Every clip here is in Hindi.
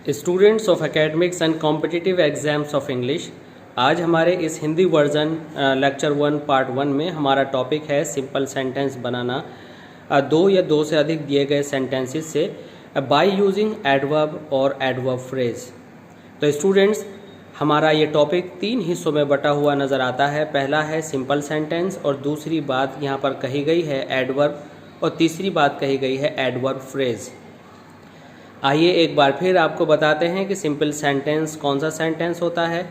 Students of academics and competitive exams of English. आज हमारे इस हिंदी वर्जन लेक्चर 1 पार्ट 1 में हमारा टॉपिक है सिंपल सेंटेंस बनाना दो या दो से अधिक दिए गए सेंटेंसेस से बाय यूजिंग एडवर्ब और एडवर्ब फ्रेज। तो स्टूडेंट्स, हमारा ये टॉपिक 3 हिस्सों में बटा हुआ नज़र आता है। पहला है सिंपल सेंटेंस और दूसरी बात यहाँ पर कही गई है एडवर्ब और तीसरी बात कही गई है एडवर्ब फ्रेज। आइए एक बार फिर आपको बताते हैं कि सिंपल सेंटेंस कौन सा सेंटेंस होता है।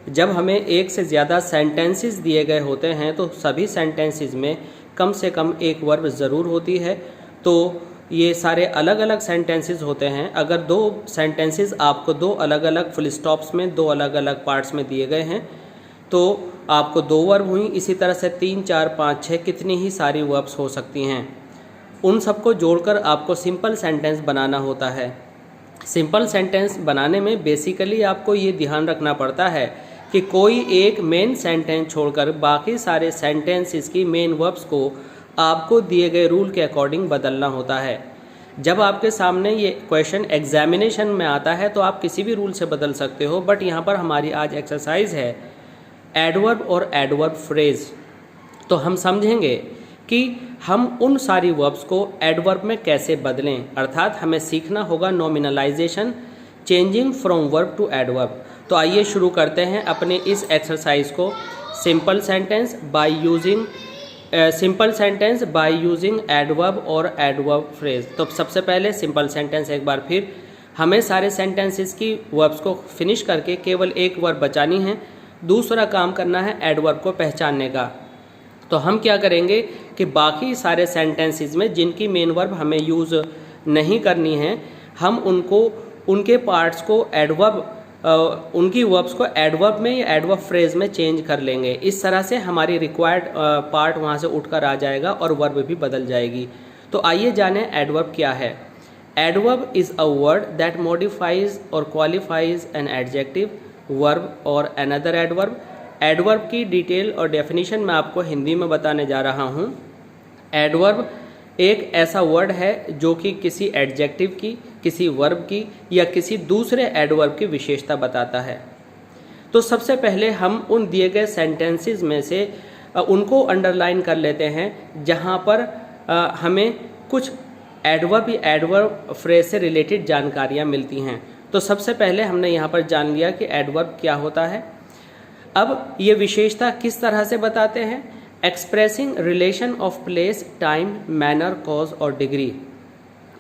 जब हमें एक से ज़्यादा सेंटेंसेस दिए गए होते हैं तो सभी सेंटेंसेस में कम से कम एक वर्ब ज़रूर होती है। तो ये सारे अलग अलग सेंटेंसेस होते हैं। अगर दो सेंटेंसेस आपको दो अलग अलग फुल स्टॉप्स में दो अलग अलग पार्ट्स में दिए गए हैं तो आपको दो वर्ब हुई। इसी तरह से 3, 4, 5, 6 कितनी ही सारी वर्ब्स हो सकती हैं। उन सबको जोड़कर आपको सिंपल सेंटेंस बनाना होता है। सिंपल सेंटेंस बनाने में बेसिकली आपको ये ध्यान रखना पड़ता है कि कोई एक मेन सेंटेंस छोड़कर बाकी सारे सेंटेंसेस की मेन वर्ब्स को आपको दिए गए रूल के अकॉर्डिंग बदलना होता है। जब आपके सामने ये क्वेश्चन एग्जामिनेशन में आता है तो आप किसी भी रूल से बदल सकते हो, बट यहाँ पर हमारी आज एक्सरसाइज है एडवर्ब और एडवर्ब फ्रेज। तो हम समझेंगे कि हम उन सारी वर्ब्स को एडवर्ब में कैसे बदलें, अर्थात हमें सीखना होगा nominalization, changing from verb to adverb. तो आइए शुरू करते हैं अपने इस एक्सरसाइज को। Simple sentence by using adverb और एडवर्ब फ्रेज। तो सबसे पहले सिंपल सेंटेंस एक बार फिर हमें सारे सेंटेंसेस की वर्ब्स को फिनिश करके केवल एक वर्ब बचानी है। दूसरा काम करना है एडवर्ब को पहचानने का। तो हम क्या करेंगे कि बाकी सारे सेंटेंसेस में जिनकी मेन वर्ब हमें यूज़ नहीं करनी है, हम उनके पार्ट्स को उनकी वर्ब्स को एडवर्ब में या एडवर्ब फ्रेज में चेंज कर लेंगे। इस तरह से हमारी रिक्वायर्ड पार्ट वहाँ से उठकर आ जाएगा और वर्ब भी बदल जाएगी। तो आइए जानें एडवर्ब क्या है। Adverb is a word that modifies और क्वालिफाइज एन एडजेक्टिव, वर्ब और अनदर एडवर्ब। एडवर्ब की डिटेल और डेफिनेशन मैं आपको हिंदी में बताने जा रहा हूँ। एडवर्ब एक ऐसा वर्ड है जो कि किसी एडजेक्टिव की, किसी वर्ब की या किसी दूसरे एडवर्ब की विशेषता बताता है। तो सबसे पहले हम उन दिए गए सेंटेंसेस में से उनको अंडरलाइन कर लेते हैं जहाँ पर हमें कुछ एडवर्ब या एडवर्ब फ्रेज से रिलेटेड जानकारियाँ मिलती हैं। तो सबसे पहले हमने यहाँ पर जान लिया कि एडवर्ब क्या होता है। अब ये विशेषता किस तरह से बताते हैं? Expressing relation of place, time, manner, cause और डिग्री।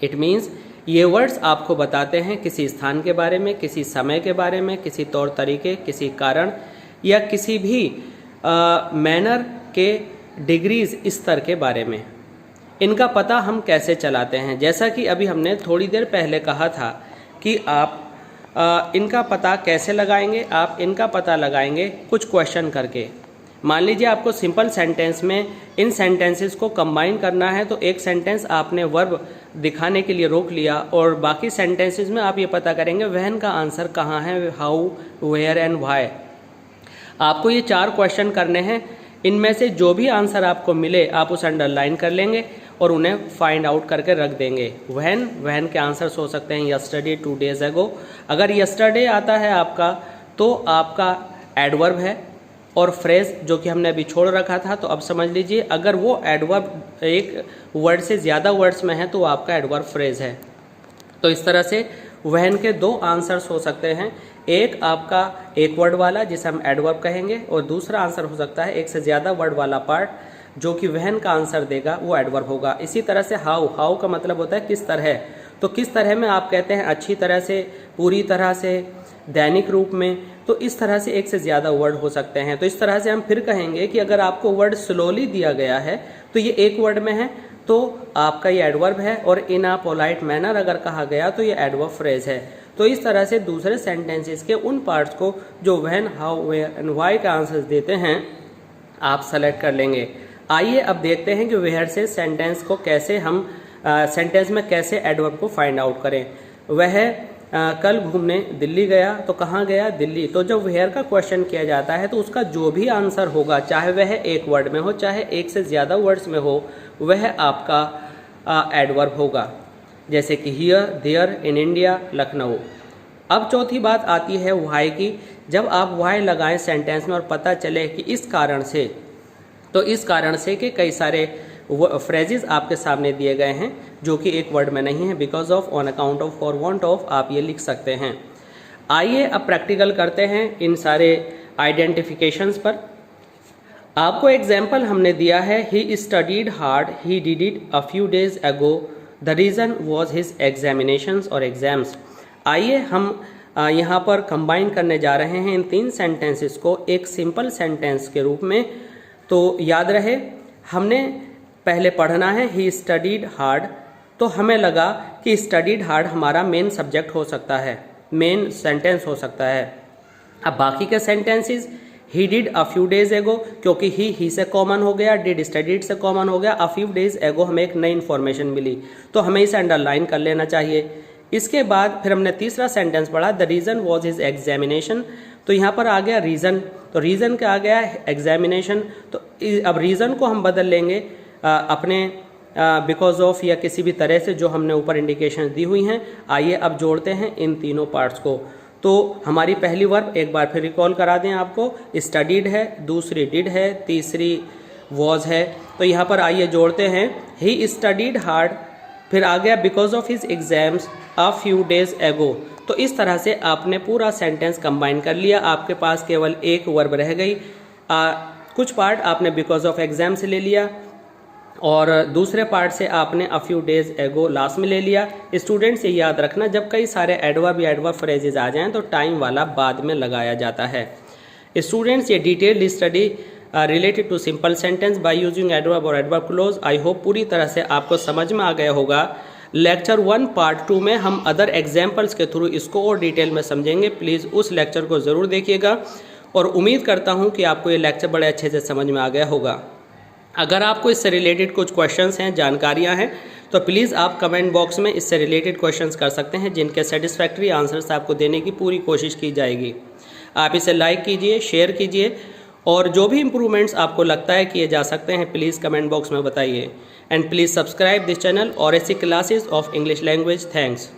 इट मीन्स ये वर्ड्स आपको बताते हैं किसी स्थान के बारे में, किसी समय के बारे में, किसी तौर तरीके, किसी कारण या किसी भी मैनर के डिग्रीज स्तर के बारे में। इनका पता हम कैसे चलाते हैं? जैसा कि अभी हमने थोड़ी देर पहले कहा था कि आप इनका पता कैसे लगाएंगे? आप इनका पता लगाएंगे कुछ क्वेश्चन करके। मान लीजिए आपको सिंपल सेंटेंस में इन सेंटेंसेस को कंबाइन करना है, तो एक सेंटेंस आपने वर्ब दिखाने के लिए रोक लिया और बाकी सेंटेंसेस में आप ये पता करेंगे व्हेन का आंसर कहाँ है, हाउ, वेयर एंड व्हाई। आपको ये 4 क्वेश्चन करने हैं। इनमें से जो भी आंसर आपको मिले आप उसे अंडरलाइन कर लेंगे और उन्हें फाइंड आउट करके रख देंगे। व्हेन के आंसर्स हो सकते हैं यस्टरडे, 2 days ago। अगर यस्टरडे आता है आपका तो आपका एडवर्ब है और फ्रेज जो कि हमने अभी छोड़ रखा था। तो अब समझ लीजिए अगर वो एडवर्ब एक वर्ड से ज़्यादा वर्ड्स में है तो आपका एडवर्ब फ्रेज है। तो इस तरह से व्हेन के 2 आंसर्स हो सकते हैं। एक आपका एक वर्ड वाला जिसे हम एडवर्ब कहेंगे और दूसरा आंसर हो सकता है एक से ज़्यादा वर्ड वाला पार्ट जो कि व्हेन का आंसर देगा, वो एडवर्ब होगा। इसी तरह से हाउ का मतलब होता है किस तरह। तो किस तरह में आप कहते हैं अच्छी तरह से, पूरी तरह से, दैनिक रूप में। तो इस तरह से एक से ज़्यादा वर्ड हो सकते हैं। तो इस तरह से हम फिर कहेंगे कि अगर आपको वर्ड स्लोली दिया गया है तो ये एक वर्ड में है तो आपका ये एडवर्ब है, और इन अ पोलाइट मैनर अगर कहा गया तो ये एडवर्ब फ्रेज है। तो इस तरह से दूसरे सेंटेंसेस के उन पार्ट्स को जो when, how, where and why का आंसर्स देते हैं आप सेलेक्ट कर लेंगे। आइए अब देखते हैं कि वेयर से सेंटेंस को कैसे हम सेंटेंस में कैसे एडवर्ब को फाइंड आउट करें। वह कल घूमने दिल्ली गया, तो कहाँ गया? दिल्ली। तो जब वेयर का क्वेश्चन किया जाता है तो उसका जो भी आंसर होगा, चाहे वह एक वर्ड में हो चाहे एक से ज़्यादा वर्ड्स में हो, वह आपका एडवर्ब होगा। जैसे कि here, there, in India, Lucknow. अब चौथी बात आती है व्हाई की। जब आप व्हाई लगाएं सेंटेंस में और पता चले कि इस कारण से, तो इस कारण से कि कई सारे फ्रेजेस आपके सामने दिए गए हैं जो कि एक वर्ड में नहीं है, because of, on account of, for want of, आप ये लिख सकते हैं। आइए अब प्रैक्टिकल करते हैं इन सारे आइडेंटिफिकेशंस पर। आपको एग्जाम्पल हमने दिया है, he studied hard, he did it a few days ago, the reason was his examinations और एग्जाम्स। आइए हम यहाँ पर कंबाइन करने जा रहे हैं इन तीन सेंटेंसेस को एक सिंपल सेंटेंस के रूप में। तो याद रहे, हमने पहले पढ़ना है ही स्टडीड हार्ड, तो हमें लगा कि स्टडीड हार्ड हमारा मेन सब्जेक्ट हो सकता है, मेन सेंटेंस हो सकता है। अब बाकी के sentences, he did a few days एगो, क्योंकि ही से कॉमन हो गया, डिड स्टडीड से कॉमन हो गया, अ फ्यू डेज एगो हमें एक नई इन्फॉर्मेशन मिली, तो हमें इसे अंडरलाइन कर लेना चाहिए। इसके बाद फिर हमने तीसरा सेंटेंस पढ़ा, the reason was his examination, तो यहाँ पर आ गया रीज़न, तो रीज़न क्या आ गया, एग्जामिनेशन। तो अब रीज़न को हम बदल लेंगे अपने बिकॉज ऑफ या किसी भी तरह से जो हमने ऊपर इंडिकेशन दी हुई हैं। आइए अब जोड़ते हैं इन तीनों पार्ट्स को। तो हमारी पहली वर्ब एक बार फिर रिकॉल करा दें आपको, स्टडीड है, दूसरी डिड है, तीसरी वॉज है। तो यहाँ पर आइए जोड़ते हैं, ही स्टडीड हार्ड, फिर आ गया because of his exams a few days एगो। तो इस तरह से आपने पूरा सेंटेंस कंबाइन कर लिया, आपके पास केवल एक वर्ब रह गई। कुछ पार्ट आपने बिकॉज ऑफ एग्जाम से ले लिया और दूसरे पार्ट से आपने अ फ्यू डेज एगो लास्ट में ले लिया। स्टूडेंट से याद रखना, जब कई सारे एडवर्ब या एडवर्ब फ्रेजेज आ जाएं तो टाइम वाला बाद में लगाया जाता है। स्टूडेंट्स, ये detailed study related to simple sentence by using adverb और एडवर्ब क्लोज, आई होप पूरी तरह से आपको समझ में आ गया होगा। लेक्चर 1 पार्ट 2 में हम अदर एग्जाम्पल्स के थ्रू इसको और डिटेल में समझेंगे। प्लीज़ उस लेक्चर को ज़रूर देखिएगा और उम्मीद करता हूँ कि आपको ये लेक्चर बड़े अच्छे से समझ में आ गया होगा। अगर आपको इससे रिलेटेड कुछ क्वेश्चंस हैं, जानकारियां हैं, तो प्लीज़ आप कमेंट बॉक्स में इससे रिलेटेड क्वेश्चंस कर सकते हैं, जिनके सेटिस्फैक्ट्री आंसर्स आपको देने की पूरी कोशिश की जाएगी। आप इसे लाइक कीजिए, शेयर कीजिए और जो भी इम्प्रूवमेंट्स आपको लगता है किए जा सकते हैं प्लीज़ कमेंट बॉक्स में बताइए। And please subscribe this channel और ऐसी classes of English language. Thanks.